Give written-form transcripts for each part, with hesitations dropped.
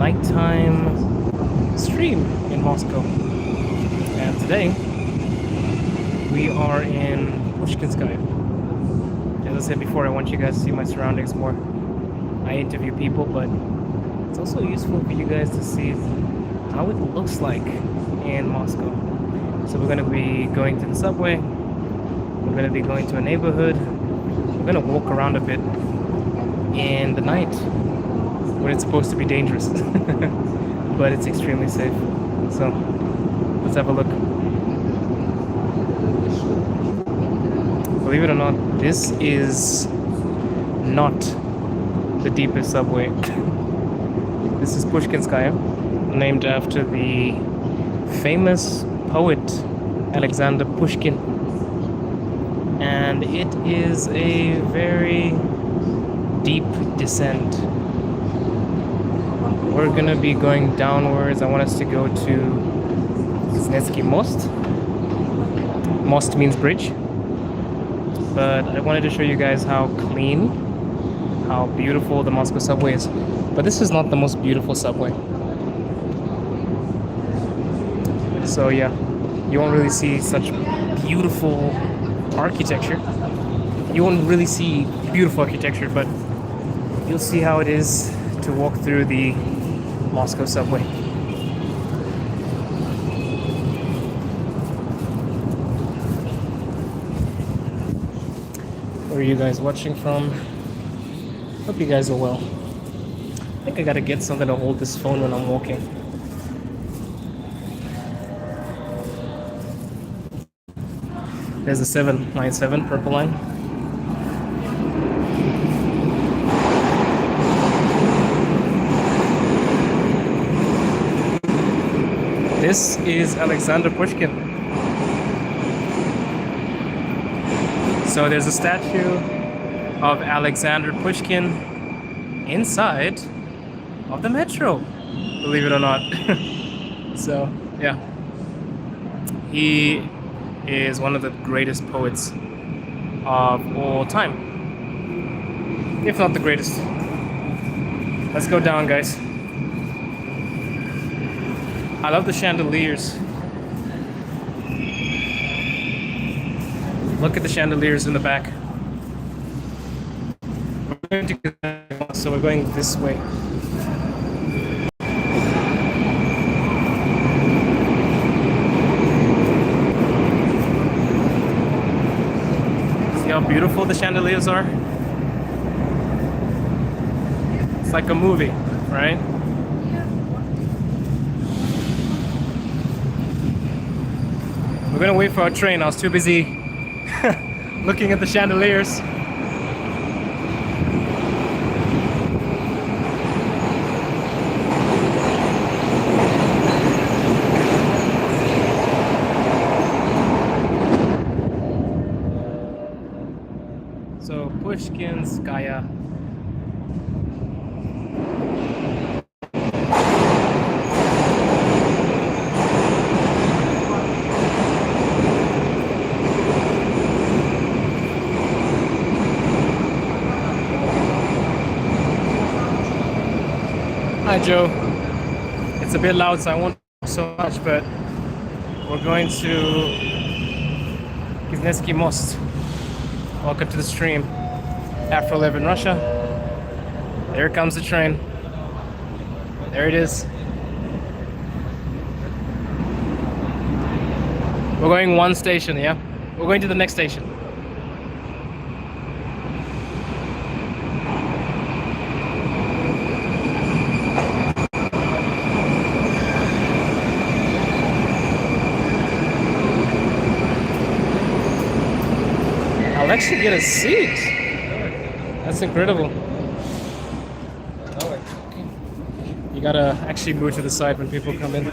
nighttime stream in Moscow. And today we are in Pushkinskaya. As I said before, I want you guys to see my surroundings more. I interview people, but it's also useful for you guys to see how it looks like in Moscow. So we're going to be going to the subway. We're going to be going to a neighborhood. We're going to walk around a bit in the night when it's supposed to be dangerous. But it's extremely safe. So let's have a look. Believe it or not, this is not the deepest subway. This is Pushkinskaya, named after the famous poet Alexander Pushkin. And it is a very deep descent. We're gonna be going downwards. I want us to go to Kuznetsky Most. Most means bridge. But I wanted to show you guys how clean, how beautiful the Moscow subway is. But this is not the most beautiful subway. So yeah, you won't really see such beautiful architecture. You won't really see beautiful architecture, but you'll see how it is to walk through the Moscow subway. Where are you guys watching from? Hope you guys are well. I think I gotta get something to hold this phone when I'm walking. There's a 797 purple line. This is Alexander Pushkin. So there's a statue of Alexander Pushkin inside of the metro, believe it or not. So yeah, he is one of the greatest poets of all time, if not the greatest. Let's go down, guys. I love the chandeliers. Look at the chandeliers in the back. So we're going this way. See how beautiful the chandeliers are? It's like a movie, right? We're gonna wait for our train. I was too busy looking at the chandeliers. So Pushkinskaya. Hi Joe. It's a bit loud, so I won't talk so much, but we're going to Kuznetsky Most. Welcome to the stream. After 11 Russia. There comes the train. There it is. We're going one station, yeah? We're going to the next station. I'll actually get a seat. That's incredible. You gotta actually move to the side when people come in.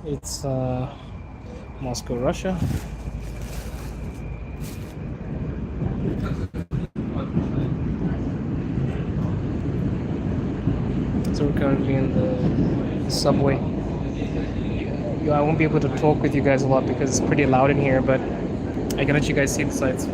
It's Moscow, Russia. So we're currently in the subway. I won't be able to talk with you guys a lot because it's pretty loud in here, but I can let you guys see the sights.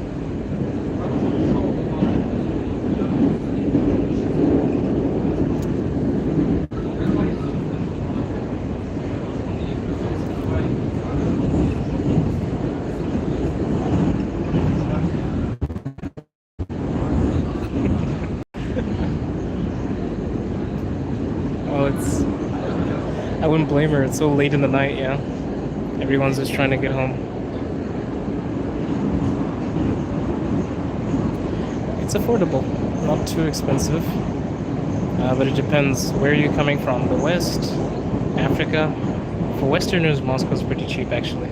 I wouldn't blame her. It's so late in the night, yeah. Everyone's just trying to get home. It's affordable, not too expensive. But it depends where you're coming from. The West, Africa. For Westerners, Moscow's pretty cheap, actually.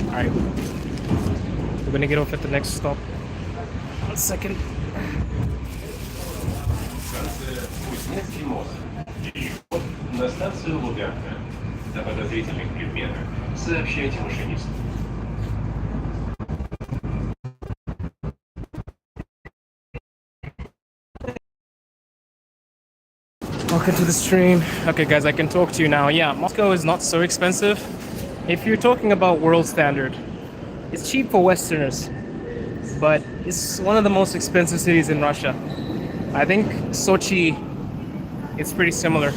Alright. We're gonna get off at the next stop. 1 second. На станцию Лубянка. О подозрительных предметах сообщайте машинисту. Welcome to the stream. Okay, guys, I can talk to you now. Yeah, Moscow is not so expensive. If you're talking about world standard, it's cheap for Westerners, but it's one of the most expensive cities in Russia. I think Sochi, it's pretty similar.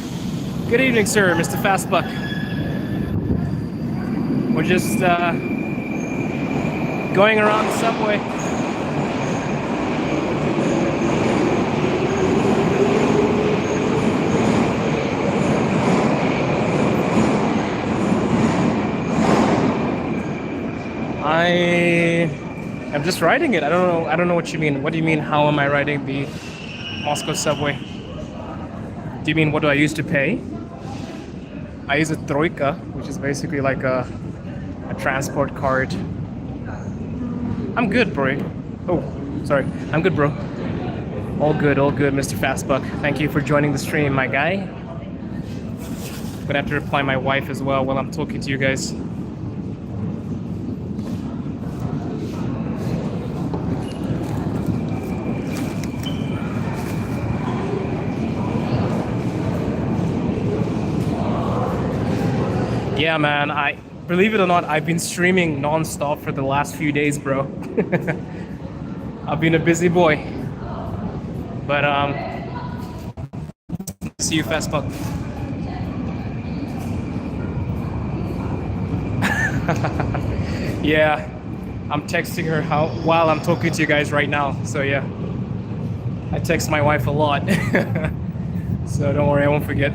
Good evening, sir, Mr. Fastbuck. We're just going around the subway. I'm just riding it. I don't know what you mean. What do you mean, how am I riding the Moscow subway? Do you mean what do I use to pay? I use a troika, which is basically like a transport card. I'm good, bro. Oh, sorry. I'm good, bro. All good, Mr. Fastbuck. Thank you for joining the stream, my guy. I'm gonna have to reply my wife as well while I'm talking to you guys. Yeah, man, believe it or not, I've been streaming non-stop for the last few days, bro. I've been a busy boy. But see you, Fastbuck. Yeah, I'm texting her while I'm talking to you guys right now. So yeah, I text my wife a lot. So don't worry, I won't forget.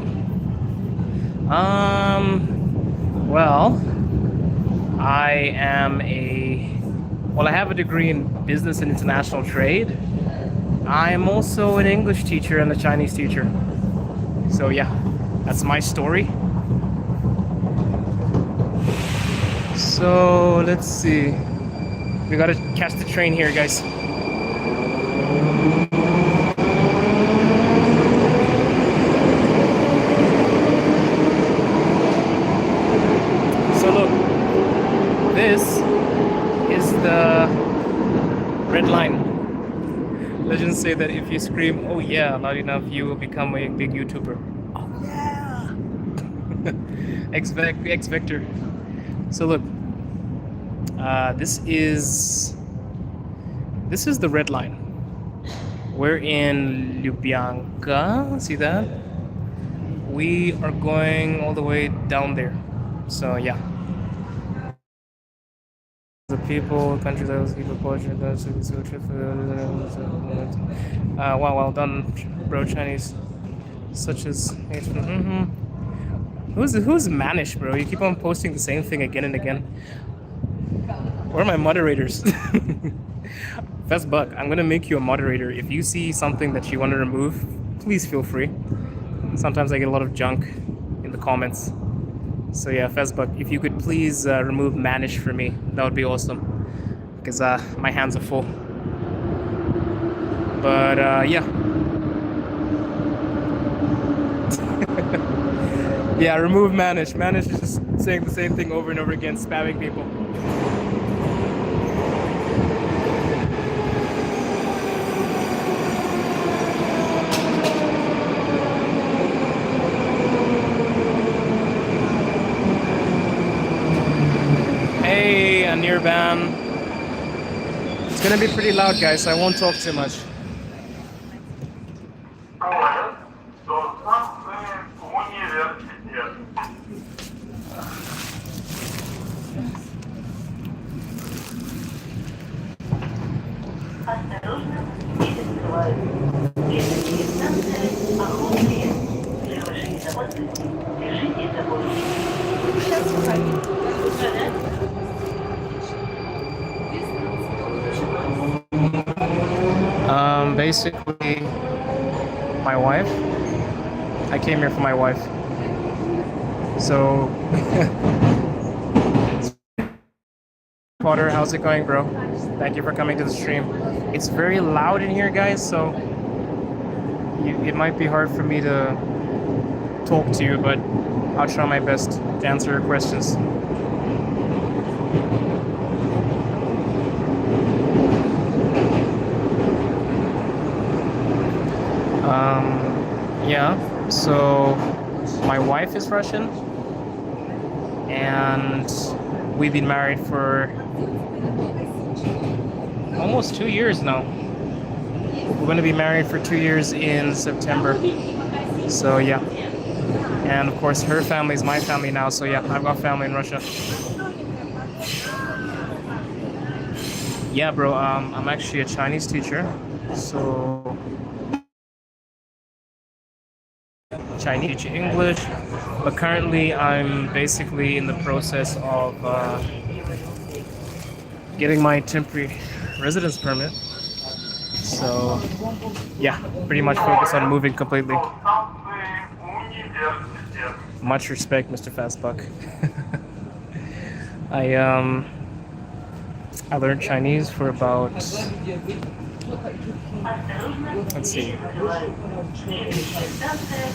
Well, I have a degree in business and international trade. I'm also an English teacher and a Chinese teacher. So yeah, that's my story. So let's see. We gotta catch the train here, guys. This is the red line. Legends say that if you scream, "Oh yeah," loud enough, you will become a big YouTuber. Oh yeah! X Vector. So look, this is the red line. We're in Lubyanka. See that? We are going all the way down there. So yeah. The people, countries, those people, culture, those who wow, well done, bro. Chinese, such as who's Manish, bro? You keep on posting the same thing again and again. Where are my moderators? Fastbuck, I'm gonna make you a moderator. If you see something that you want to remove, please feel free. Sometimes I get a lot of junk in the comments. So yeah, Fastbuck, if you could please remove Manish for me, that would be awesome. Because my hands are full. But yeah. Yeah, remove Manish. Manish is just saying the same thing over and over again, spamming people. ear ban. It's gonna be pretty loud, guys, so I won't talk too much. Осторожно, двери закрывают. Следующая станция Охотская. Для вашей безопасности держите за поручни. Basically, my wife. I came here for my wife. So, Potter, how's it going, bro? Thank you for coming to the stream. It's very loud in here, guys, so it might be hard for me to talk to you, but I'll try my best to answer your questions. Yeah, so my wife is Russian, and we've been married for almost 2 years now. We're going to be married for 2 years in September. So yeah, and of course her family is my family now, so yeah, I've got family in Russia. Yeah, bro, I'm actually a Chinese teacher, so Chinese, teach English, but currently I'm basically in the process of getting my temporary residence permit. So yeah, pretty much focused on moving completely. Much respect, Mr. Fastbuck. I learned Chinese for about, let's see,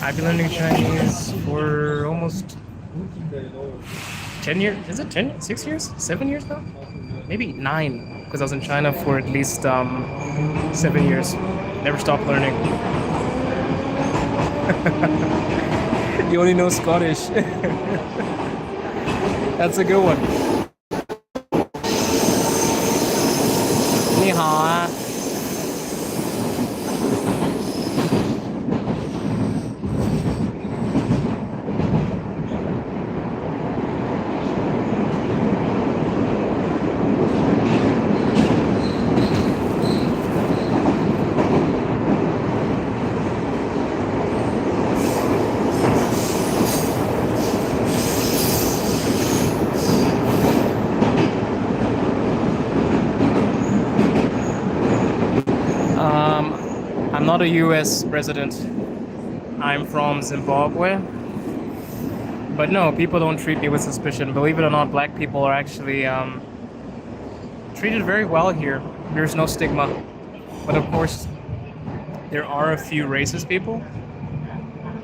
I've been learning Chinese for almost 10 years. Is it 10? 6 years? 7 years now? Maybe 9, because I was in China for at least 7 years. Never stopped learning. You only know Scottish. That's a good one. 你好啊。I'm not a US resident. I'm from Zimbabwe. But no, people don't treat me with suspicion. Believe it or not, black people are actually treated very well here. There's no stigma. But of course, there are a few racist people,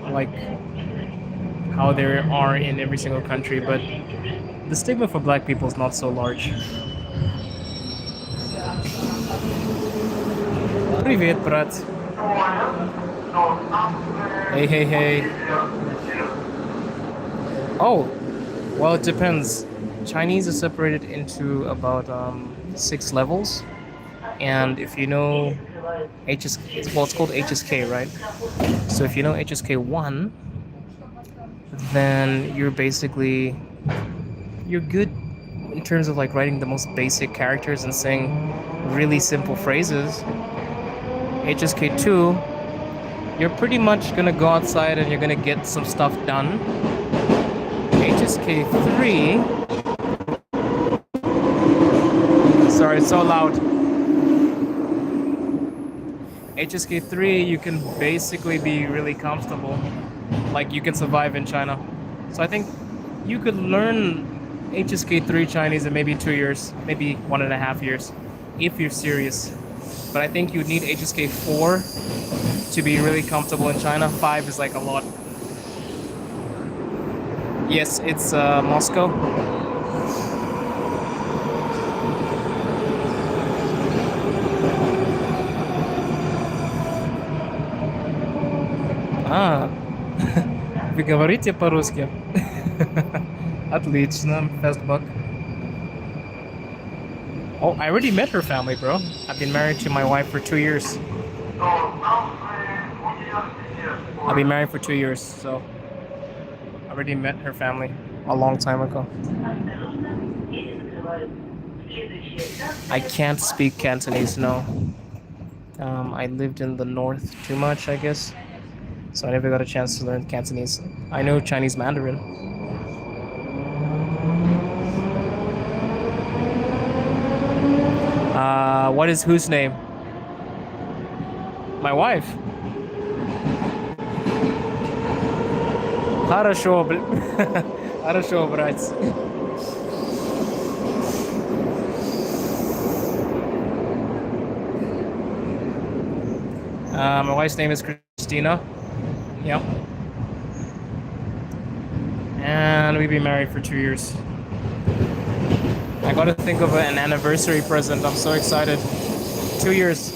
like how there are in every single country, but the stigma for black people is not so large. Привет, брат. Hey, hey, hey. Oh, well, it depends. Chinese is separated into about 6 levels. And if you know well, it's called HSK, right? So if you know HSK 1, then you're good in terms of like writing the most basic characters and saying really simple phrases. HSK 2, you're pretty much gonna go outside and you're gonna get some stuff done. HSK 3, sorry, it's so loud. HSK 3, you can basically be really comfortable, like you can survive in China. So I think you could learn HSK 3 Chinese in maybe 2 years, maybe 1.5 years, if you're serious. But I think you'd need HSK 4 to be really comfortable in China. 5 is like a lot. Yes, it's Moscow. А, вы говорите по-русски? Отлично, Fastbuck. Oh, I already met her family, bro. I've been married to my wife for 2 years. I've been married for 2 years, so I already met her family a long time ago. I can't speak Cantonese, no. I lived in the north too much, I guess. So I never got a chance to learn Cantonese. I know Chinese Mandarin. What is whose name? My wife. Хорошо, Хорошо, братец. My wife's name is Christina. Yep. And we've been married for 2 years. I gotta think of an anniversary present. I'm so excited. 2 years.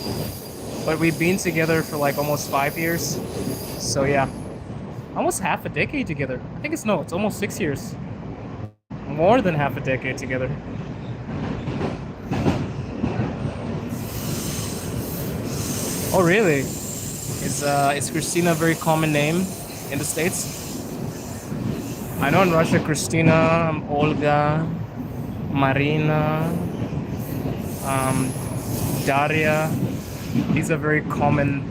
But we've been together for like almost 5 years. So yeah. Almost half a decade together. I think it's almost 6 years. More than half a decade together. Oh really? Is Christina a very common name in the States? I know in Russia, Christina, Olga, Marina, Daria. These are very common,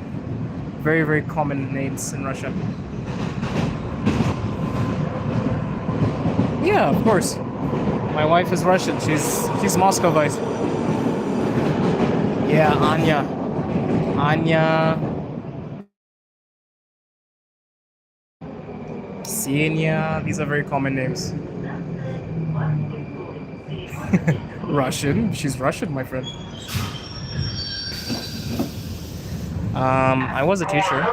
very, very common names in Russia. Yeah, of course. My wife is Russian. She's Moscovite. Yeah, Anya. Anya. Ksenia. These are very common names. Russian. She's Russian, my friend. I was a teacher.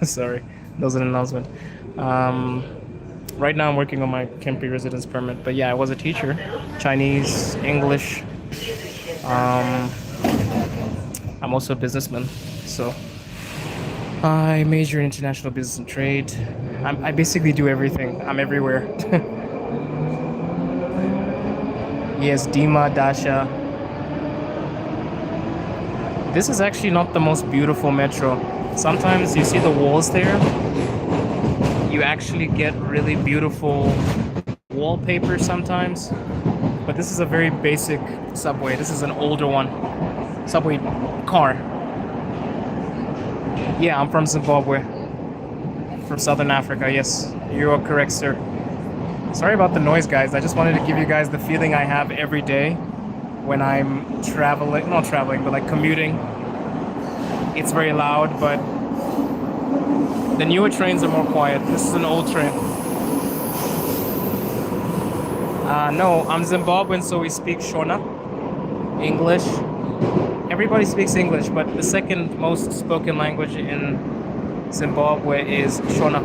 Sorry, that was an announcement. Right now I'm working on my temporary residence permit, but yeah, I was a teacher. Chinese, English. I'm also a businessman, so I major in international business and trade. I basically do everything. I'm everywhere. Yes, Dima, Dasha. This is actually not the most beautiful metro. Sometimes you see the walls there. You actually get really beautiful wallpaper sometimes. But this is a very basic subway. This is an older one. Subway car. Yeah, I'm from Zimbabwe. From Southern Africa, yes. You are correct, sir. Sorry about the noise, guys. I just wanted to give you guys the feeling I have every day when I'm traveling, not traveling, but like commuting. It's very loud, but the newer trains are more quiet. This is an old train. No, I'm Zimbabwean, so we speak Shona, English. Everybody speaks English, but the second most spoken language in Zimbabwe is Shona.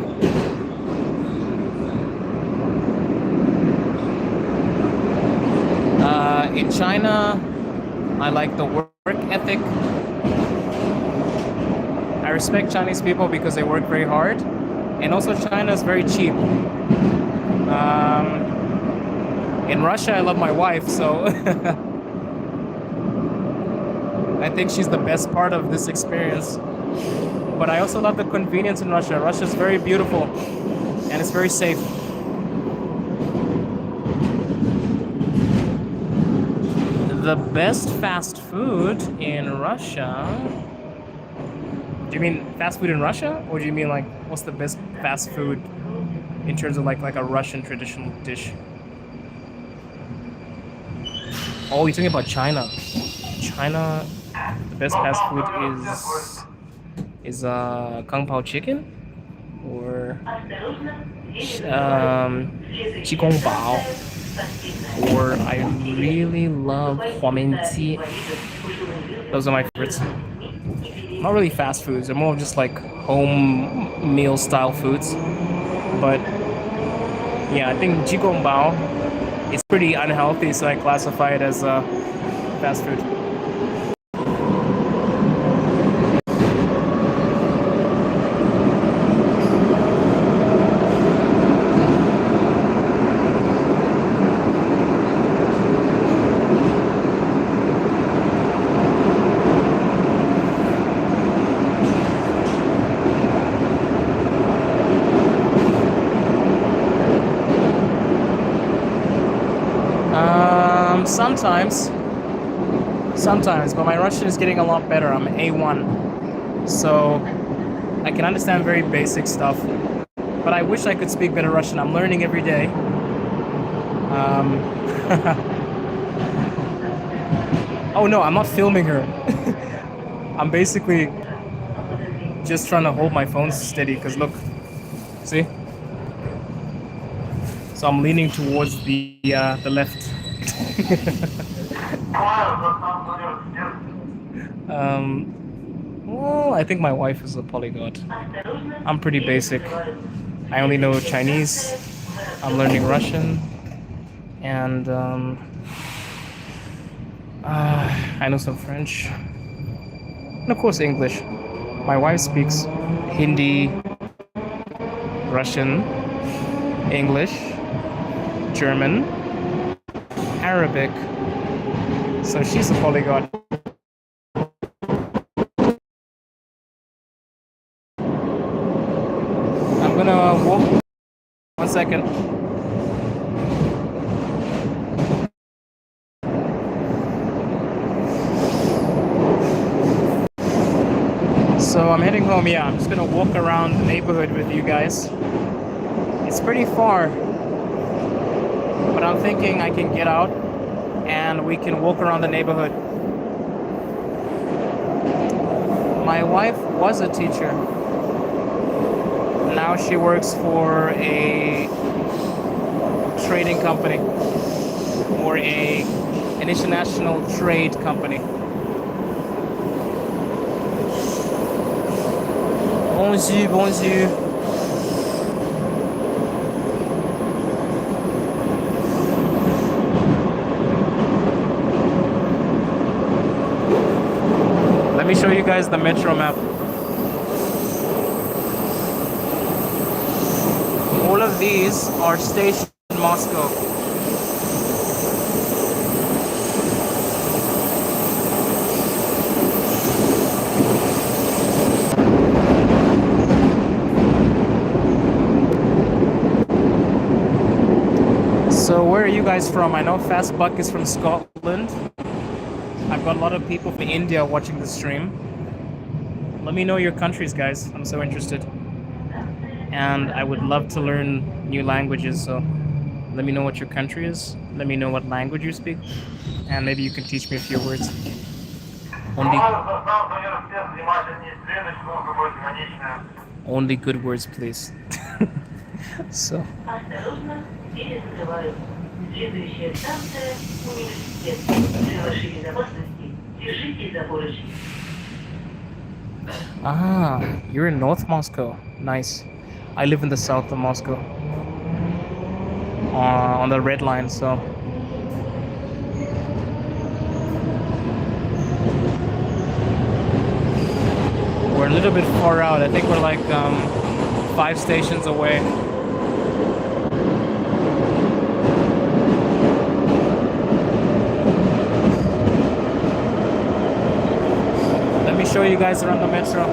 In China, I like the work ethic. I respect Chinese people because they work very hard, and also China is very cheap. In Russia, I love my wife, so I think she's the best part of this experience. But I also love the convenience in Russia. Russia is very beautiful, and it's very safe. The best fast food in Russia? Do you mean fast food in Russia? Or do you mean like, what's the best fast food in terms of like a Russian traditional dish? Oh, you're talking about China. China, the best fast food is Kung Pao chicken or Qigong Bao. Or I really love Huamenji. Those are my favorites. Not really fast foods, they're more of just like home meal style foods. But yeah, I think Qigong Bao is pretty unhealthy, so I classify it as fast food. Sometimes, but my Russian is getting a lot better. I'm A1, so I can understand very basic stuff. But I wish I could speak better Russian. I'm learning every day. Oh no, I'm not filming her. I'm basically just trying to hold my phone steady because look, see? So I'm leaning towards the left. Well, I think my wife is a polyglot. I'm pretty basic. I only know Chinese. I'm learning Russian, and I know some French, and of course English. My wife speaks Hindi, Russian, English, German, Arabic. So she's a polyglot. I'm gonna walk. 1 second. So I'm heading home. Yeah, I'm just gonna walk around the neighborhood with you guys. It's pretty far, but I'm thinking I can get out and we can walk around the neighborhood. My wife was a teacher. Now she works for a trading company or an international trade company. Bonjour, bonjour. Let me show you guys the metro map. All of these are stationed in Moscow. So where are you guys from? I know Fast Buck is from Scotland. I've got a lot of people from India watching the stream. Let me know your countries, guys. I'm so interested. And I would love to learn new languages, so let me know what your country is. Let me know what language you speak. And maybe you can teach me a few words. Only good words, please. So. Ah, you're in North Moscow. Nice. I live in the south of Moscow. On the red line, so. We're a little bit far out. I think we're like 5 stations away. Let me show you guys around the metro.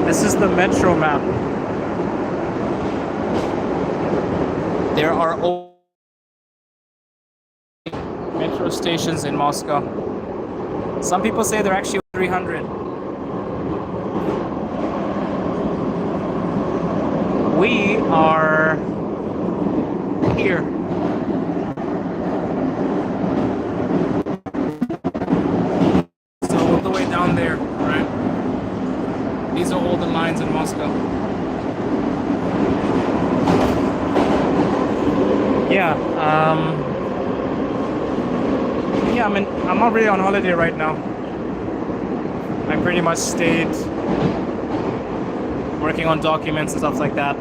This is the metro map. There are metro stations in Moscow. Some people say they're actually 300. We are here. So all the way down there, right? These are all the lines in Moscow. Yeah, I mean, I'm not really on holiday right now. I pretty much stayed working on documents and stuff like that.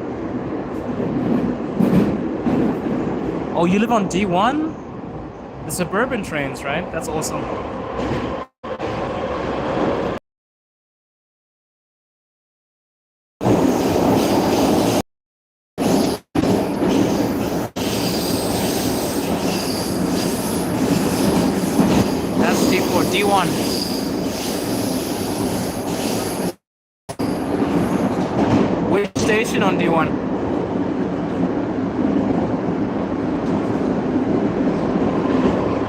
Oh, you live on D1? The suburban trains, right? That's awesome. station on D1.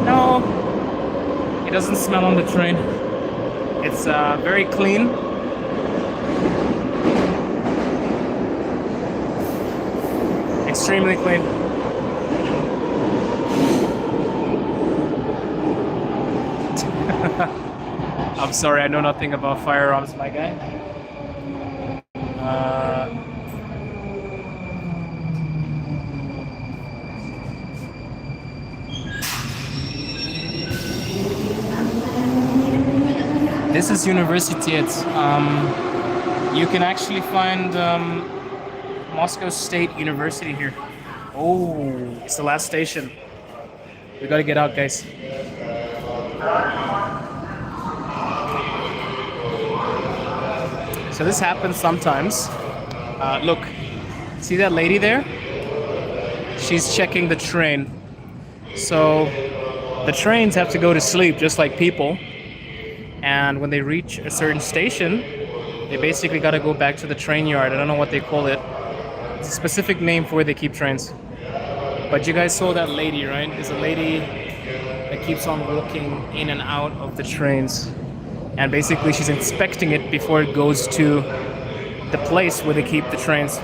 No, it doesn't smell on the train. It's very clean. Extremely clean. I'm sorry, I know nothing about firearms, my guy. This is Universitet. You can actually find Moscow State University here. Oh, it's the last station. We gotta get out, guys. So this happens sometimes. Look, see that lady there? She's checking the train. So the trains have to go to sleep just like people. And when they reach a certain station, they basically got to go back to the train yard. I don't know what they call it. It's a specific name for where they keep trains. But you guys saw that lady, right? There's a lady that keeps on walking in and out of the trains. And basically she's inspecting it before it goes to the place where they keep the trains.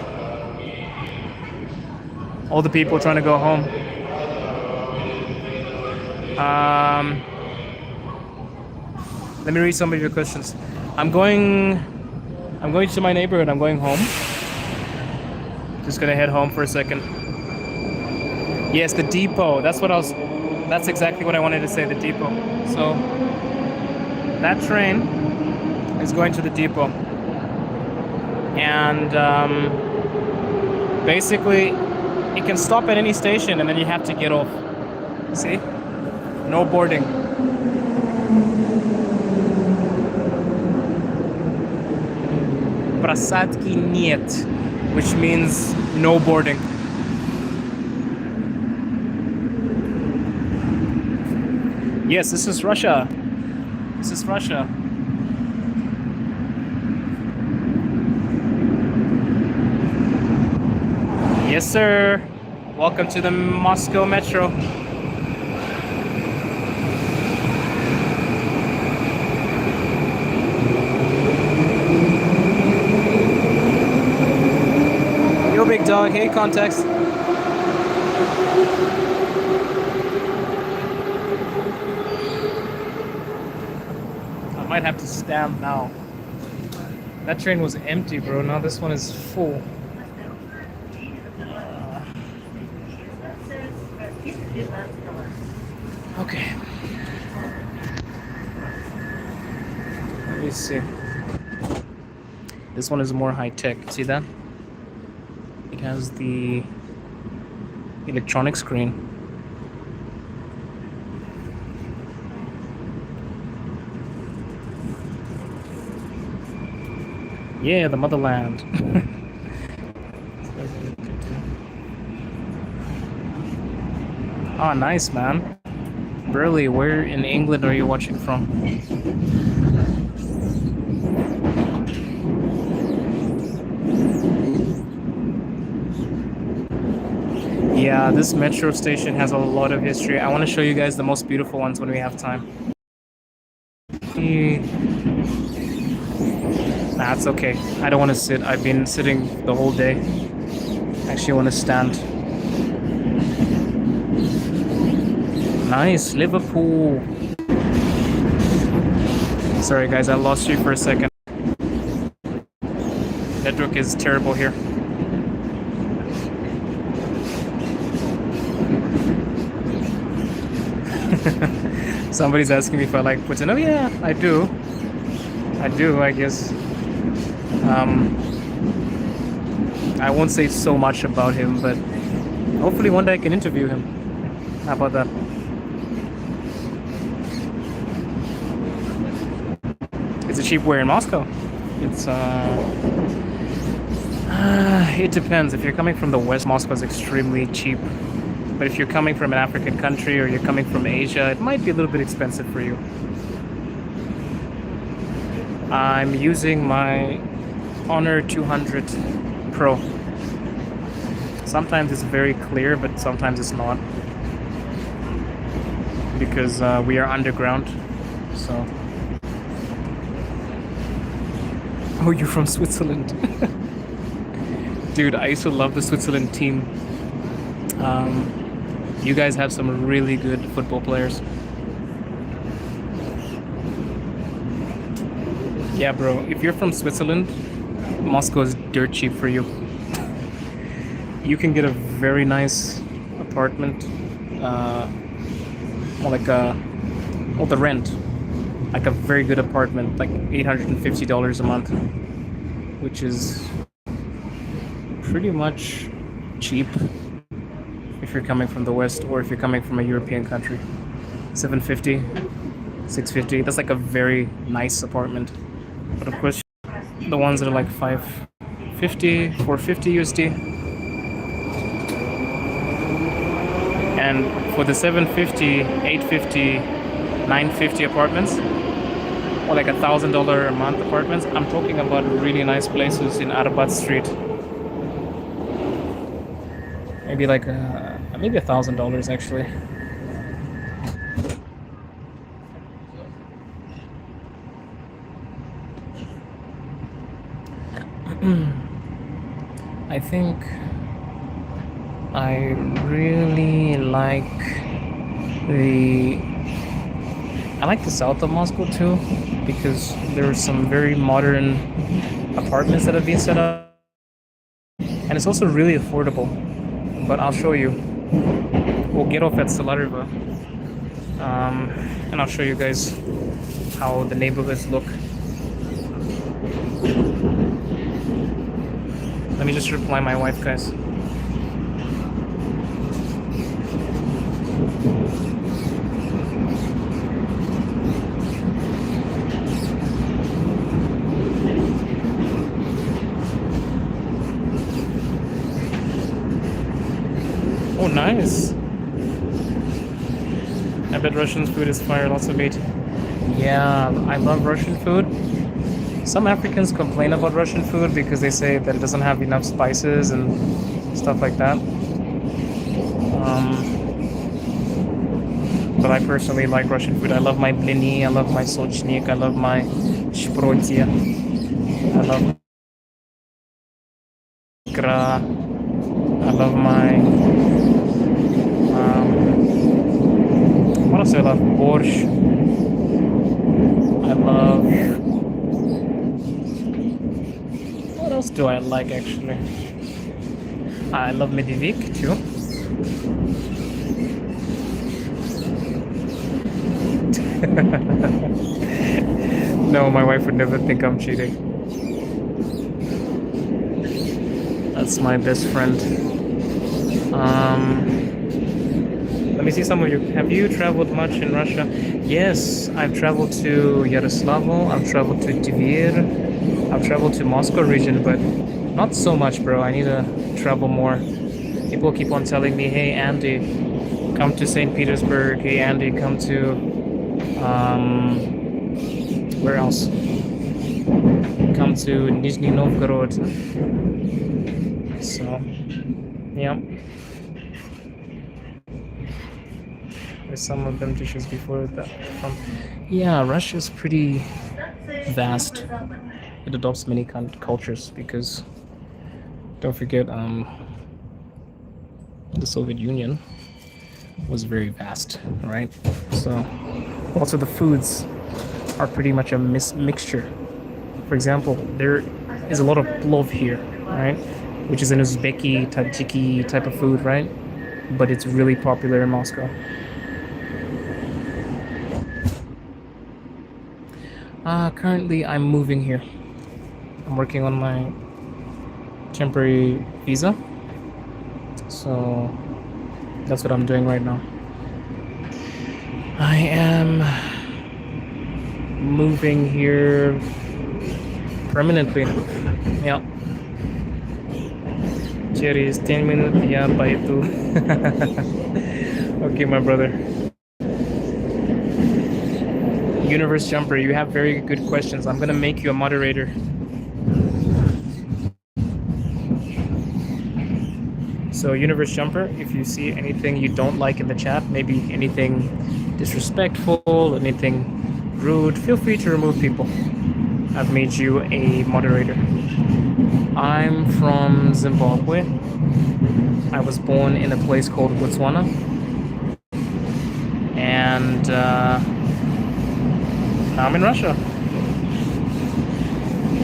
All the people trying to go home. Let me read some of your questions. I'm going to my neighborhood. I'm going home. Just gonna head home for a second. Yes, the depot. That's exactly what I wanted to say, the depot. So that train is going to the depot. And basically it can stop at any station and then you have to get off. See? No boarding. Просадки нет, which means no boarding. Yes, this is Russia. This is Russia. Yes, sir. Welcome to the Moscow Metro. Yo, big dog. Hey, context. I might have to stand now. That train was empty, bro. Now this one is full. Okay. Let me see. This one is more high tech. See that? It has the electronic screen. Yeah, the motherland. Ah, nice, man. Burley, where in England are you watching from? Yeah, this metro station has a lot of history. I want to show you guys the most beautiful ones when we have time. Nah, it's okay. I don't want to sit. I've been sitting the whole day. Actually, I want to stand. Nice, Liverpool. Sorry guys, I lost you for a second. Network is terrible here. Somebody's asking me if I like Putin. Oh yeah, I do. I guess. I won't say so much about him, but hopefully one day I can interview him. How about that? Is it cheap where in Moscow? It's it depends. If you're coming from the West, Moscow is extremely cheap. But if you're coming from an African country or you're coming from Asia, it might be a little bit expensive for you. I'm using my Honor 200 Pro. Sometimes it's very clear, but sometimes it's not. Because we are underground, so. Oh, you're from Switzerland. Dude, I used to love the Switzerland team. You guys have some really good football players. Yeah, bro, if you're from Switzerland, Moscow is dirt cheap for you. You can get a very nice apartment, the rent, like a very good apartment, like $850 a month, which is pretty much cheap if you're coming from the West or if you're coming from a European country. $750, $650, that's like a very nice apartment. But of course, the ones that are like $550, $450 USD. And for the $750, $850, $950 apartments, or like $1,000 a month apartments, I'm talking about really nice places in Arbat Street. Maybe like maybe $1,000 actually. I think I really like the south of Moscow too, because there are some very modern apartments that have been set up, and it's also really affordable. But I'll show you. We'll get off at Salarova, and I'll show you guys how the neighborhoods look. Let me just reply my wife, guys. Oh, nice. I bet Russian food is fire, lots of meat. Yeah, I love Russian food. Some Africans complain about Russian food because they say that it doesn't have enough spices and stuff like that. But I personally like Russian food. I love my blini, I love my sochnik, I love my shprotia, I love ikra, I love my what else do I love? Borscht. I love. What else do I like actually? I love medivik too. No, my wife would never think I'm cheating. That's my best friend. Let me see some of you. Have you traveled much in Russia? Yes, I've traveled to Yaroslavl, I've traveled to Tver, I've traveled to Moscow region, but not so much, bro. I need to travel more. People keep on telling me, hey, Andy, come to St. Petersburg. Hey, Andy, come to, where else? Come to Nizhny Novgorod. So, yeah. Some of them dishes before that. Yeah, Russia's pretty vast. It adopts many cultures because don't forget the Soviet Union was very vast, right? So also the foods are pretty much a mixture. For example, there is a lot of plov here, right? Which is an Uzbeki, Tajiki type of food, right? But it's really popular in Moscow. Currently, I'm moving here. I'm working on my temporary visa. So that's what I'm doing right now. I am moving here permanently. Yeah. Через 10 минут я пойду. Okay, my brother. Universe Jumper, you have very good questions. I'm gonna make you a moderator. So Universe Jumper, if you see anything you don't like in the chat, maybe anything disrespectful, anything rude, feel free to remove people. I've made you a moderator. I'm from Zimbabwe. I was born in a place called Botswana. And now I'm in Russia.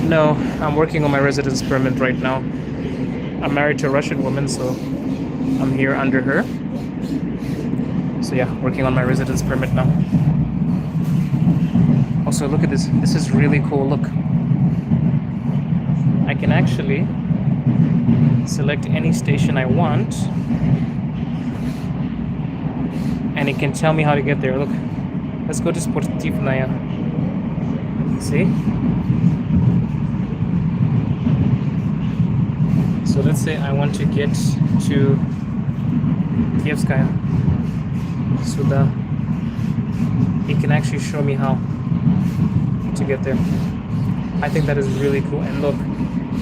No, I'm working on my residence permit right now. I'm married to a Russian woman, so I'm here under her. So yeah, working on my residence permit now. Also, look at this. This is really cool. Look. I can actually select any station I want, and it can tell me how to get there. Look. Let's go to Sportivnaya. See? So let's say I want to get to Kievskaya. So it can actually show me how to get there. I think that is really cool. And look,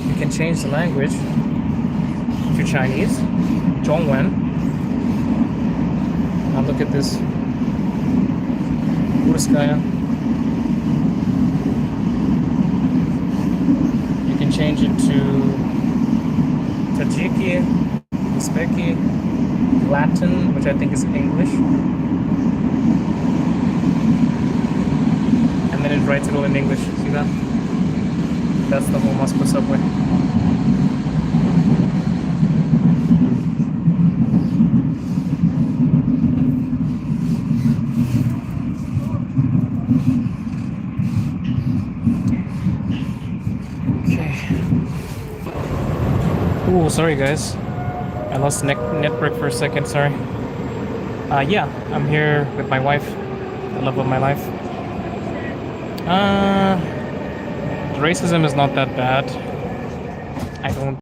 you can change the language to Chinese, Zhongwen. Now look at this. Pushkinskaya. You can change it to Tajiki, Uzbeki, Latin, which I think is English. And then it writes it all in English. See that? That's the whole Moscow subway. Oh, sorry guys. I lost network for a second, sorry. Yeah, I'm here with my wife, the love of my life. The racism is not that bad. I don't